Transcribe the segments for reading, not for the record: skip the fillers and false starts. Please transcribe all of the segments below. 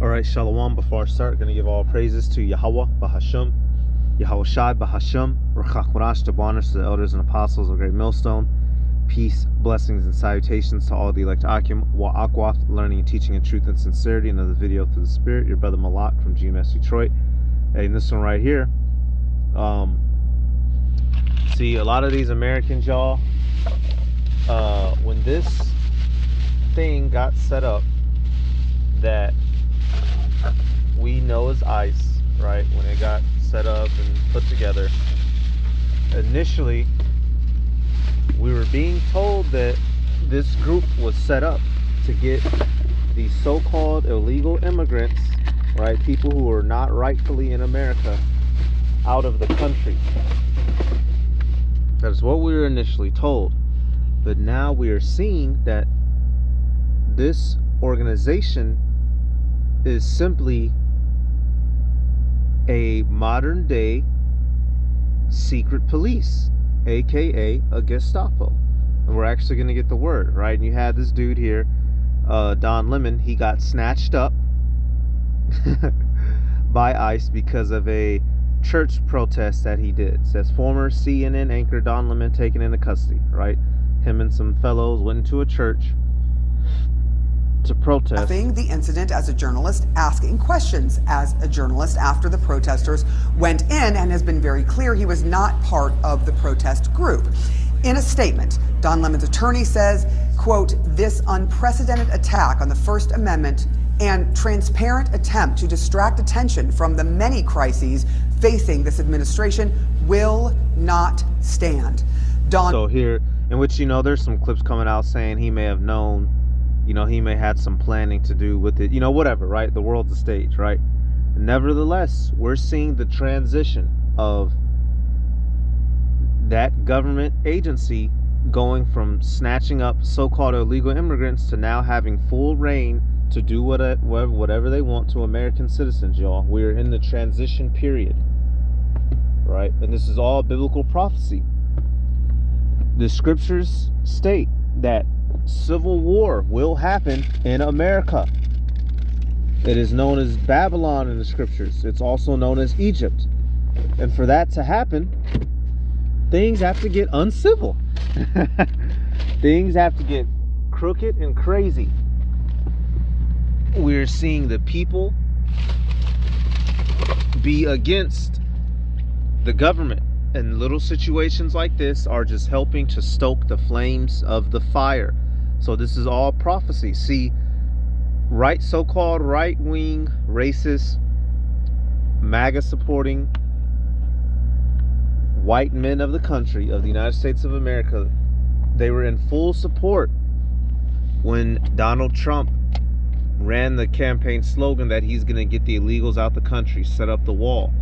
Alright, Shalom. Before I start, going to give all praises to Yahweh, Bahasham, Yahweh Shai, Bahasham, Rachach Marash, to honors to the elders and apostles of Great Millstone. Peace, blessings, and salutations to all the elect Akim, Wa'akwath, learning, teaching in truth and sincerity. Another video through the Spirit. Your brother Malak from GMS Detroit. Hey, and this one right here. See, a lot of these Americans, y'all, when this thing got set up that we know as ICE, right? When it got set up and put together, initially we were being told that this group was set up to get these so-called illegal immigrants, right? People who are not rightfully in America, out of the country. That's what we were initially told. But now we are seeing that this organization is simply a modern day secret police, aka a Gestapo. And we're actually going to get the word, right? And you had this dude here, Don Lemon. He got snatched up by ICE because of a church protest that he did. It says former CNN anchor Don Lemon taken into custody, right? Him and some fellows went into a church to protest. The incident as a journalist, asking questions as a journalist after the protesters went in, and has been very clear he was not part of the protest group. In a statement, Don Lemon's attorney says, quote, "This unprecedented attack on the First Amendment and transparent attempt to distract attention from the many crises facing this administration will not stand." So here, in which, you know, there's some clips coming out saying he may have known, you know, he may have had some planning to do with it, you know, whatever, right? The world's a stage, right? Nevertheless, we're seeing the transition of that government agency going from snatching up so-called illegal immigrants to now having full reign to do whatever they want to American citizens, y'all. We're in the transition period, right? And this is all biblical prophecy. The scriptures state that civil war will happen in America. It is known as Babylon in the scriptures. It's also known as Egypt. And for that to happen, things have to get uncivil. Things have to get crooked and crazy. We're seeing the people be against the government. And little situations like this are just helping to stoke the flames of the fire. So this is all prophecy. See, so-called right-wing, racist, MAGA supporting white men of the country, of the United States of America, they were in full support when Donald Trump ran the campaign slogan that he's going to get the illegals out the country, set up the wall.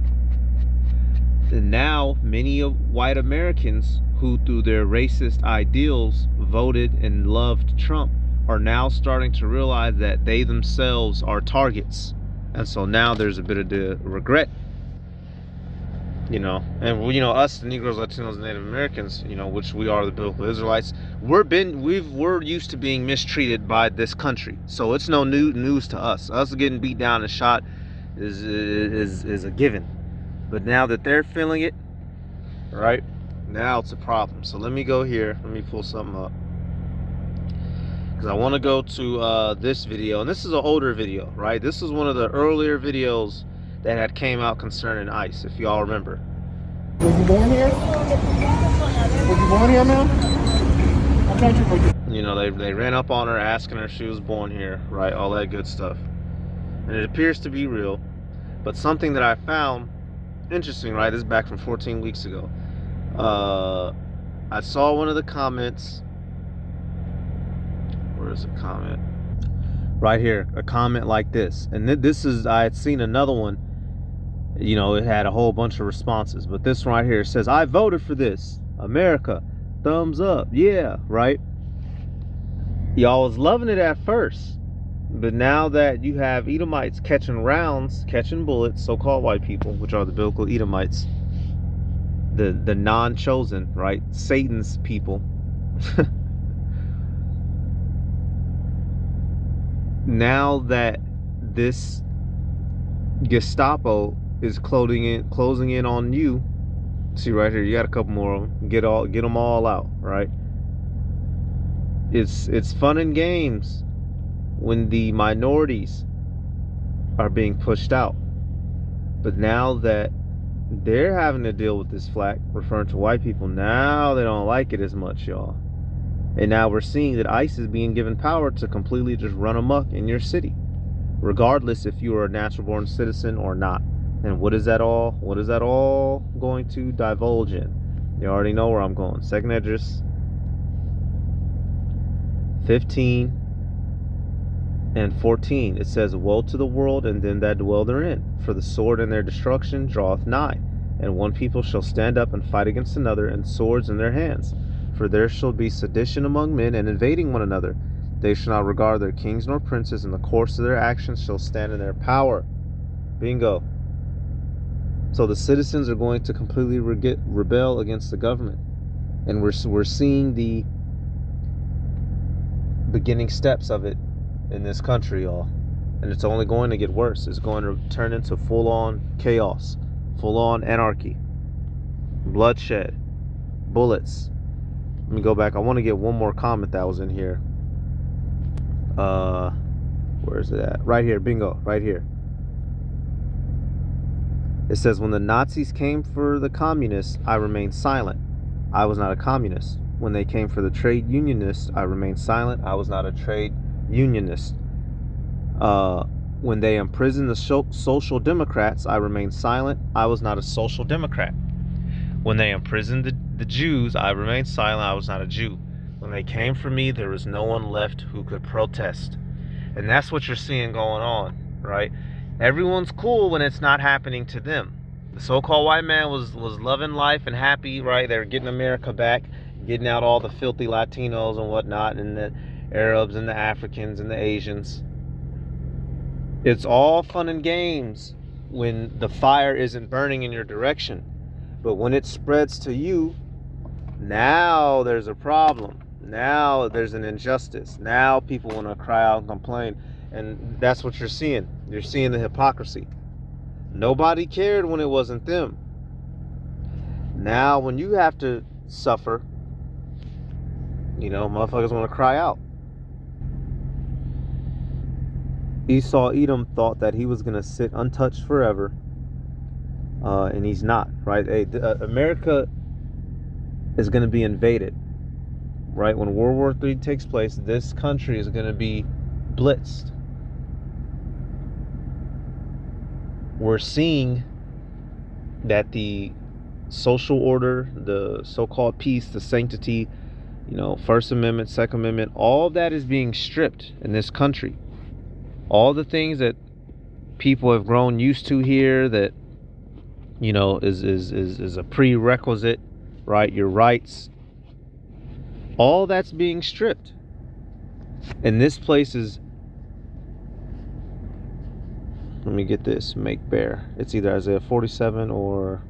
And now many of white Americans who, through their racist ideals, voted and loved Trump, are now starting to realize that they themselves are targets. And so now there's a bit of the regret, you know. And, you know, us, the Negroes, Latinos, and Native Americans, you know, which we are the biblical Israelites, we're used to being mistreated by this country. So it's no new news to us. Us getting beat down and shot is a given. But now that they're feeling it, right, now it's a problem. So let me go here. Let me pull something up. Because I want to go to this video. And this is an older video, right? This is one of the earlier videos that had came out concerning ICE, if y'all remember. Were you born here? Were you born here, ma'am? I thought you were. You know, they ran up on her asking her if she was born here, right? All that good stuff. And it appears to be real. But something that I found interesting, right? This is back from 14 weeks ago. I saw one of the comments. Where is the comment? Right here, a comment like this. And this is, I had seen another one. You know, it had a whole bunch of responses. But this one right here says, "I voted for this. America, thumbs up. Yeah," right? Y'all was loving it at first. But now that you have Edomites catching rounds, catching bullets, so-called white people, which are the biblical Edomites, the non-chosen, right? Satan's people. Now that this Gestapo is closing in on you. See right here, you got a couple more of them. Get them all out, right? It's fun and games when the minorities are being pushed out. But now that they're having to deal with this flack, referring to white people, now they don't like it as much, y'all. And now we're seeing that ICE is being given power to completely just run amok in your city, regardless if you are a natural born citizen or not. And what is that all going to divulge in? You already know where I'm going. Second Esdras 15 and 14. It says, woe to the world and them that dwell therein, for the sword and their destruction draweth nigh, and one people shall stand up and fight against another, and swords in their hands. For there shall be sedition among men, and invading one another. They shall not regard their kings nor princes, and the course of their actions shall stand in their power. Bingo. So the citizens are going to completely rebel against the government. And we're seeing the beginning steps of it in this country, y'all. And it's only going to get worse. It's going to turn into full-on chaos, full-on anarchy, bloodshed, bullets. Let me go back. I want to get one more comment that was in here. Where is it at? Right here. Bingo. Right here. It says, when the Nazis came for the communists, I remained silent. I was not a communist. When they came for the trade unionists, I remained silent. I was not a trade unionist. When they imprisoned the social democrats, I remained silent. I was not a social democrat. When they imprisoned the Jews, I remained silent. I was not a Jew. When they came for me, there was no one left who could protest. And that's what you're seeing going on, right? Everyone's cool when it's not happening to them. The so-called white man was loving life and happy, right? They were getting America back, getting out all the filthy Latinos and whatnot, and the Arabs and the Africans and the Asians. It's all fun and games when the fire isn't burning in your direction. But when it spreads to you, now there's a problem. Now there's an injustice. Now people want to cry out and complain. And that's what you're seeing. You're seeing the hypocrisy. Nobody cared when it wasn't them. Now when you have to suffer, motherfuckers want to cry out. Esau Edom thought that he was going to sit untouched forever. And he's not, right? America is going to be invaded, right? When World War III takes place, this country is going to be blitzed. We're seeing that the social order, the so-called peace, the sanctity, First Amendment, Second Amendment, all of that is being stripped in this country. All the things that people have grown used to here that, is a prerequisite, right? Your rights, all that's being stripped. And this place is, let me get this, make bear. It's either Isaiah 47 or,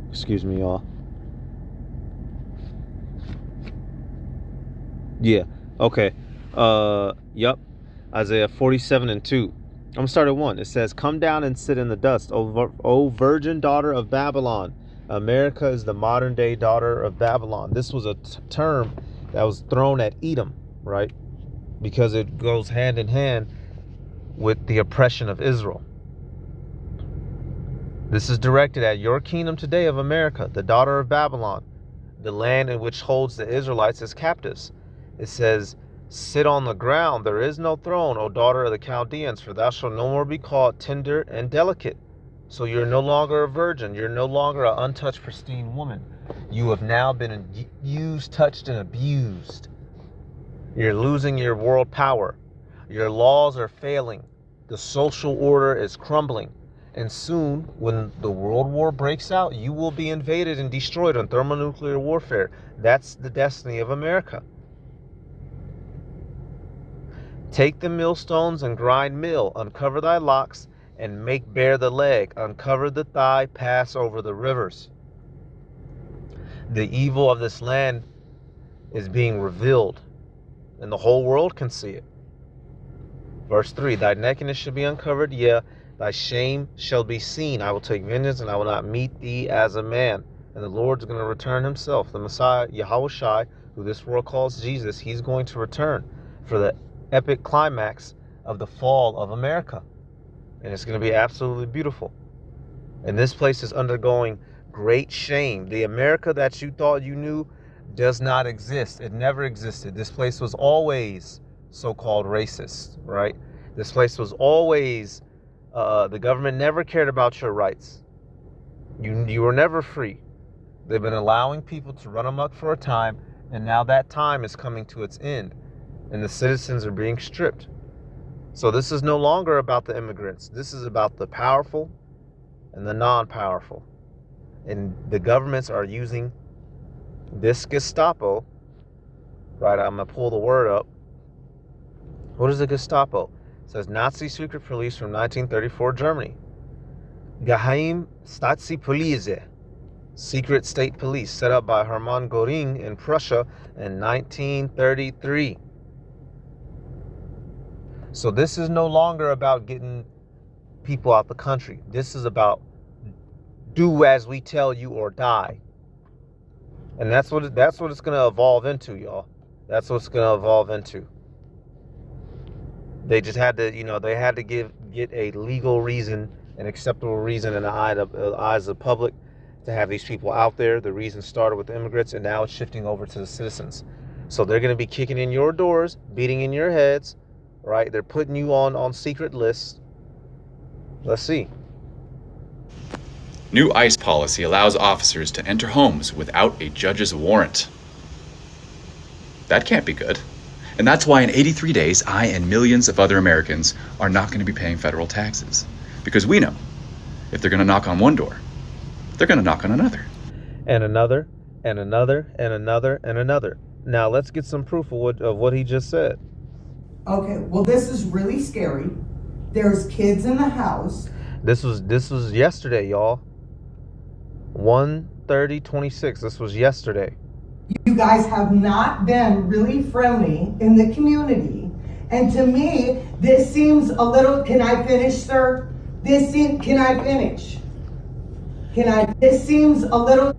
excuse me, y'all. Yeah, okay. Yep. Isaiah 47 and 2. I'm going to start at 1. It says, come down and sit in the dust, O virgin daughter of Babylon. America is the modern day daughter of Babylon. This was a term that was thrown at Edom, right? Because it goes hand in hand with the oppression of Israel. This is directed at your kingdom today of America, the daughter of Babylon, the land in which holds the Israelites as captives. It says, sit on the ground, there is no throne, O daughter of the Chaldeans, for thou shalt no more be called tender and delicate. So you're no longer a virgin. You're no longer an untouched, pristine woman. You have now been used, touched, and abused. You're losing your world power. Your laws are failing. The social order is crumbling. And soon, when the world war breaks out, you will be invaded and destroyed on thermonuclear warfare. That's the destiny of America. Take the millstones and grind mill, uncover thy locks, and make bare the leg, uncover the thigh, pass over the rivers. The evil of this land is being revealed, and the whole world can see it. Verse 3, thy nakedness shall be uncovered, yeah, Thy shame shall be seen. I will take vengeance, and I will not meet thee as a man. And the Lord's going to return himself. The Messiah, Yahushua, who this world calls Jesus, he's going to return for the epic climax of the fall of America. And it's going to be absolutely beautiful. And this place is undergoing great shame. The America that you thought you knew does not exist. It never existed. This place was always so-called racist, right? This place was always, the government never cared about your rights. You were never free. They've been allowing people to run amok for a time, and now that time is coming to its end, and the citizens are being stripped. So this is no longer about the immigrants. This is about the powerful and the non-powerful. And the governments are using this Gestapo, right? I'm going to pull the word up. What is the Gestapo? It says Nazi secret police from 1934 Germany. Geheim Staatspolizei, secret state police set up by Hermann Göring in Prussia in 1933. So this is no longer about getting people out the country. This is about do as we tell you or die. And that's what it's going to evolve into, y'all. That's what it's going to evolve into. They just had to, they had to get a legal reason, an acceptable reason in the eyes of the public to have these people out there. The reason started with the immigrants, and now it's shifting over to the citizens. So they're going to be kicking in your doors, beating in your heads, right? They're putting you on secret lists. Let's see. New ICE policy allows officers to enter homes without a judge's warrant. That can't be good. And that's why in 83 days, I and millions of other Americans are not going to be paying federal taxes. Because we know if they're going to knock on one door, they're going to knock on another. And another, and another, and another, and another. Now let's get some proof of what he just said. Okay, well, this is really scary. There's kids in the house. This was yesterday, y'all. 1/30/26. This was yesterday. You guys have not been really friendly in the community. And to me, this seems a little, can I finish, sir? Can I finish? This seems a little.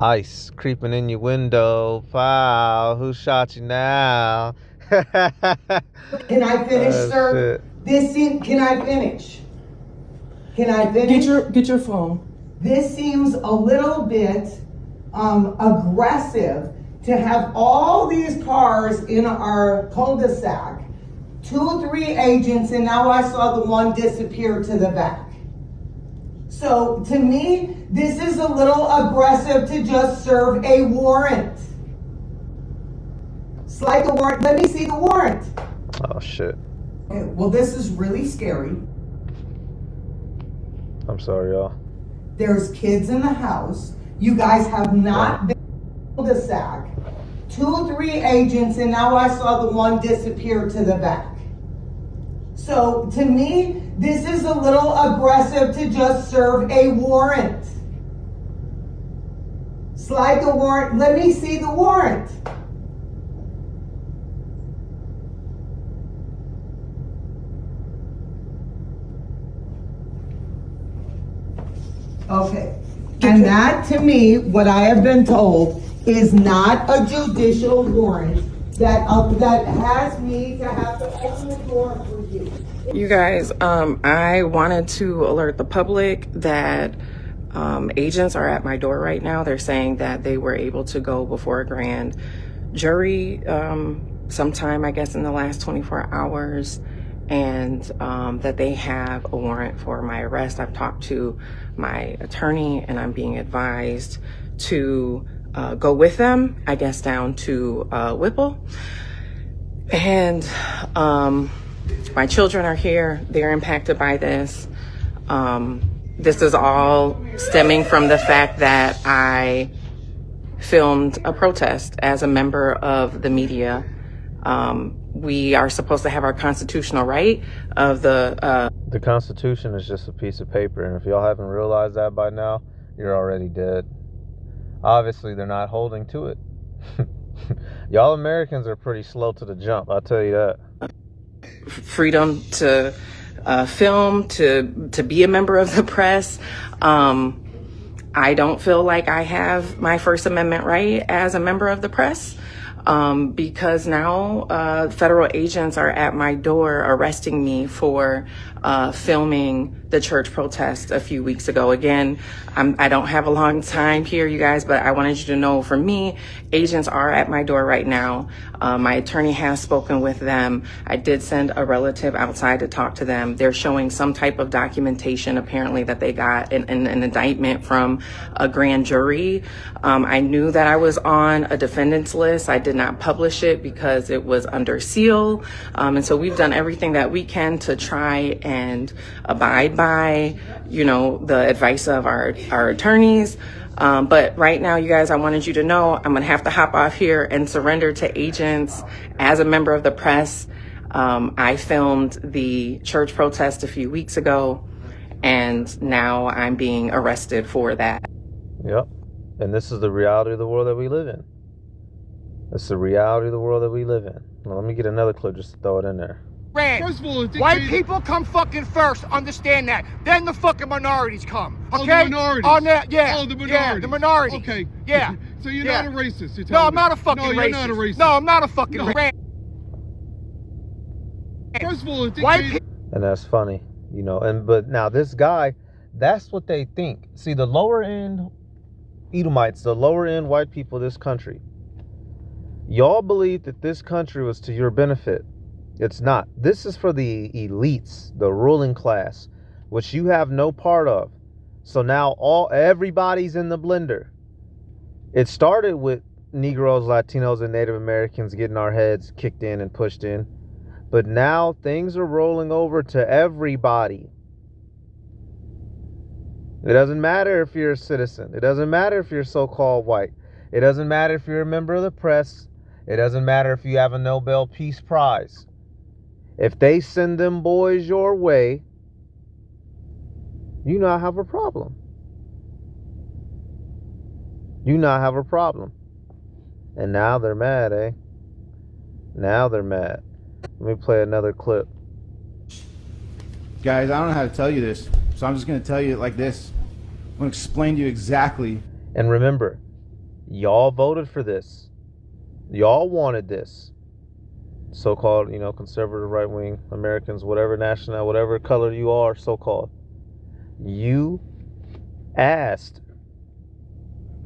ICE creeping in your window. Wow, who shot you now? Can I finish, sir? Shit. Can I finish? Can I finish? Get your phone. This seems a little bit aggressive to have all these cars in our cul-de-sac, 2, 3 agents, and now I saw the one disappear to the back. So to me, this is a little aggressive to just serve a warrant. Slide the warrant. Let me see the warrant. Oh shit. Okay, well, this is really scary. I'm sorry, y'all. There's kids in the house. You guys have not been in the cul-de-sac. 2, 3 agents, and now I saw the one disappear to the back. So to me, this is a little aggressive to just serve a warrant. Slide the warrant. Let me see the warrant. Okay. And that, to me, what I have been told, is not a judicial warrant that has me to have to open the door for you. You guys, I wanted to alert the public that agents are at my door right now. They're saying that they were able to go before a grand jury sometime, I guess, in the last 24 hours, and that they have a warrant for my arrest. I've talked to my attorney, and I'm being advised to go with them, I guess, down to Whipple. And my children are here. They're impacted by this. This is all stemming from the fact that I filmed a protest as a member of the media. We are supposed to have our constitutional right of the Constitution is just a piece of paper, and if y'all haven't realized that by now, you're already dead. Obviously, they're not holding to it. Y'all Americans are pretty slow to the jump, I'll tell you that. freedom to film, to be a member of the press. I don't feel like I have my First Amendment right as a member of the press, because now federal agents are at my door arresting me for filming the church protest a few weeks ago. Again, I don't have a long time here, you guys, but I wanted you to know, for me, agents are at my door right now. My attorney has spoken with them. I did send a relative outside to talk to them. They're showing some type of documentation, apparently, that they got an indictment from a grand jury. I knew that I was on a defendant's list. I did not publish it because it was under seal. And so we've done everything that we can to try and abide by, the advice of our attorneys. But right now, you guys, I wanted you to know I'm going to have to hop off here and surrender to agents as a member of the press. I filmed the church protest a few weeks ago, and now I'm being arrested for that. Yep. And this is the reality of the world that we live in. It's the reality of the world that we live in. Now, let me get another clip just to throw it in there. First of all, white people come fucking first. Understand that. Then the fucking minorities come. Okay? Oh, the minorities. On that, yeah. Oh, the minorities. Yeah, the minorities. Okay. Yeah. So you're Yeah. not a racist. You're No, telling I'm not a fucking no, racist. You're not a racist. No, I'm not a fucking No. racist. First of all, White people. And that's funny, but now this guy, that's what they think. See, the lower end Edomites, the lower end white people of this country, y'all believe that this country was to your benefit. It's not. This is for the elites, the ruling class, which you have no part of. So now everybody's in the blender. It started with Negroes, Latinos, and Native Americans getting our heads kicked in and pushed in. But now things are rolling over to everybody. It doesn't matter if you're a citizen. It doesn't matter if you're so-called white. It doesn't matter if you're a member of the press. It doesn't matter if you have a Nobel Peace Prize. If they send them boys your way, you not have a problem. You not have a problem. And now they're mad, eh? Now they're mad. Let me play another clip. Guys, I don't know how to tell you this, so I'm just going to tell you it like this. I'm going to explain to you exactly. And remember, y'all voted for this. Y'all wanted this. So-called, conservative right-wing Americans, whatever national, whatever color you are, so-called. You asked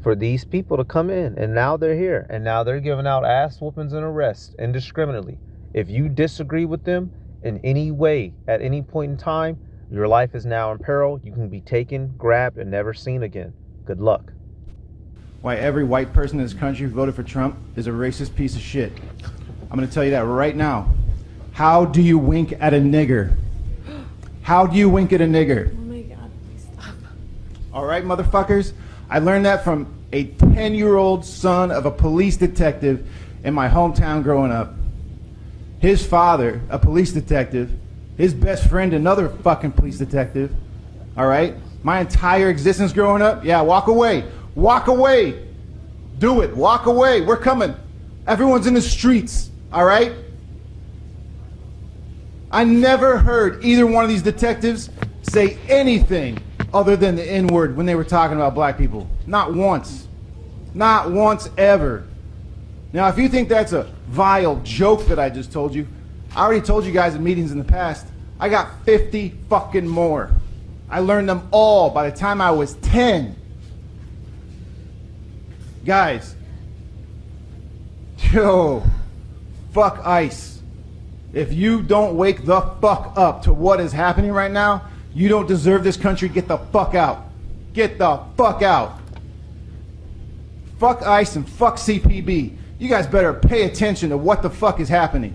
for these people to come in, and now they're here. And now they're giving out ass whoopings and arrests indiscriminately. If you disagree with them in any way, at any point in time, your life is now in peril. You can be taken, grabbed, and never seen again. Good luck. Why every white person in this country who voted for Trump is a racist piece of shit. I'm going to tell you that right now. How do you wink at a nigger? How do you wink at a nigger? Oh my God, please stop. All right, motherfuckers? I learned that from a 10-year-old son of a police detective in my hometown growing up. His father, a police detective, his best friend, another fucking police detective. All right? My entire existence growing up, yeah, walk away. Walk away. Do it. Walk away. We're coming. Everyone's in the streets. All right? I never heard either one of these detectives say anything other than the N-word when they were talking about black people. Not once. Not once ever. Now, if you think that's a vile joke that I just told you, I already told you guys in meetings in the past, I got 50 fucking more. I learned them all by the time I was 10. Guys, yo, fuck ICE. If you don't wake the fuck up to what is happening right now, you don't deserve this country. Get the fuck out. Get the fuck out. Fuck ICE and fuck CPB. You guys better pay attention to what the fuck is happening.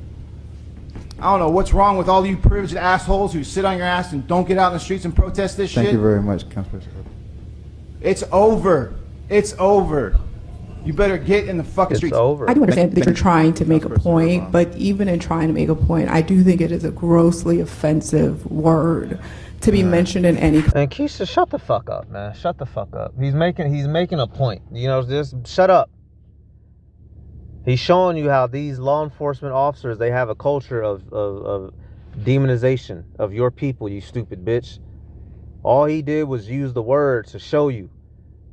I don't know what's wrong with all you privileged assholes who sit on your ass and don't get out in the streets and protest this shit. Thank you very much, Councilor. It's over. It's over. You better get in the fucking streets. It's over. I do understand that you're trying to make a point, but even in trying to make a point, I do think it is a grossly offensive word to be mentioned in any. And Keisha, shut the fuck up, man. Shut the fuck up. He's making a point. Just shut up. He's showing you how these law enforcement officers, they have a culture of demonization of your people, you stupid bitch. All he did was use the word to show you.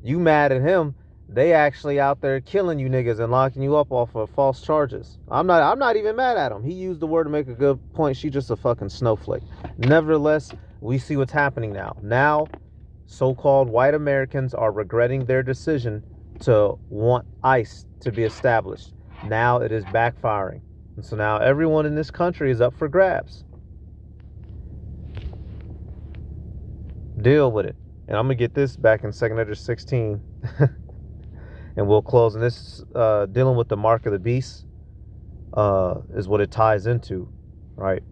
You mad at him, they actually out there killing you niggas and locking you up off of false charges. I'm not even mad at him. He used the word to make a good point. She just a fucking snowflake. Nevertheless, we see what's happening now. Now, so-called white Americans are regretting their decision to want ICE to be established. Now it is backfiring. And so now everyone in this country is up for grabs. Deal with it. And I'm going to get this back in 2nd Edge 16. And we'll close. And this dealing with the mark of the beast is what it ties into, right?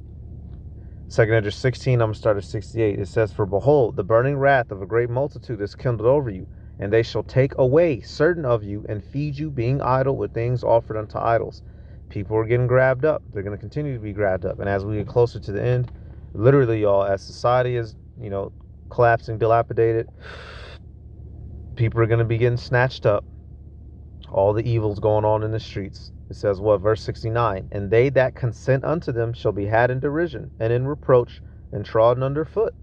2nd Edge 16, I'm going to start at 68. It says, "For behold, the burning wrath of a great multitude is kindled over you, and they shall take away certain of you and feed you, being idle with things offered unto idols." People are getting grabbed up. They're going to continue to be grabbed up. And as we get closer to the end, literally, y'all, as society is, collapsing, dilapidated, people are going to be getting snatched up. All the evils going on in the streets. It says what? Verse 69, "And they that consent unto them shall be had in derision and in reproach and trodden under foot."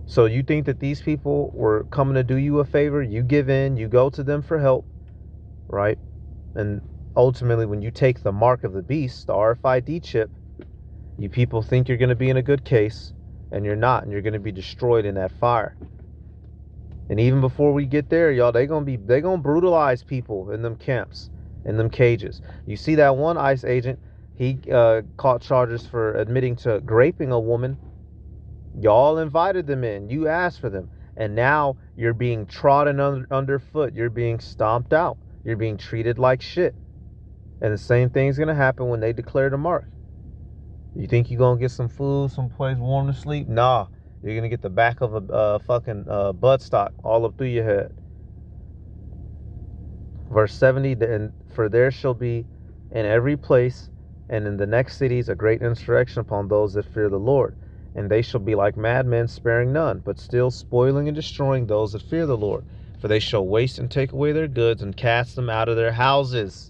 So you think that these people were coming to do you a favor? You give in, you go to them for help, right? And ultimately, when you take the mark of the beast, the RFID chip, you people think you're going to be in a good case, and you're not, and you're going to be destroyed in that fire. And even before we get there, y'all, they gonna brutalize people in them camps, in them cages. You see that one ICE agent, he caught charges for admitting to raping a woman. Y'all invited them in. You asked for them. And now you're being trodden underfoot. You're being stomped out. You're being treated like shit. And the same thing's going to happen when they declare the mark. You think you're going to get some food, some place warm to sleep? Nah. You're going to get the back of a fucking buttstock all up through your head. Verse 70, "And for there shall be in every place and in the next cities a great insurrection upon those that fear the Lord. And they shall be like madmen, sparing none, but still spoiling and destroying those that fear the Lord. For they shall waste and take away their goods and cast them out of their houses."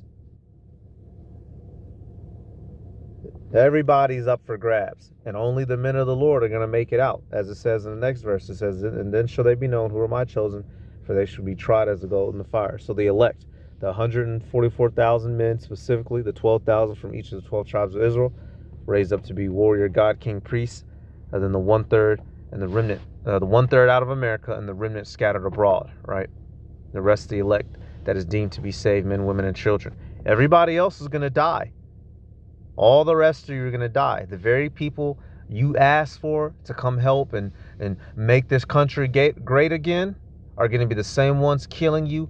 Everybody's up for grabs, and only the men of the Lord are going to make it out. As it says in the next verse, it says, "And then shall they be known who are my chosen, for they shall be tried as the gold in the fire." So the elect, the 144,000 men, specifically the 12,000 from each of the 12 tribes of Israel, raised up to be warrior, God, king, priests, and then the 1/3 and the remnant, the 1/3 out of America and the remnant scattered abroad, right? The rest of the elect that is deemed to be saved, men, women, and children. Everybody else is going to die. All the rest of you are going to die. The very people you asked for to come help and make this country great again are going to be the same ones killing you,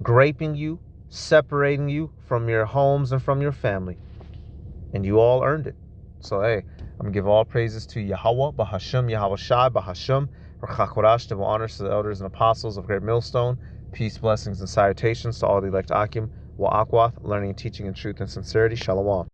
raping you, separating you from your homes and from your family. And you all earned it. So, hey, I'm going to give all praises to Yahweh, Bahashem, Yahweh Shai, Bahashem, Rachakorash, double honors to the elders and apostles of Great Millstone. Peace, blessings, and salutations to all the elect Akim, Wa Akwath, learning, teaching in truth and sincerity. Shalom.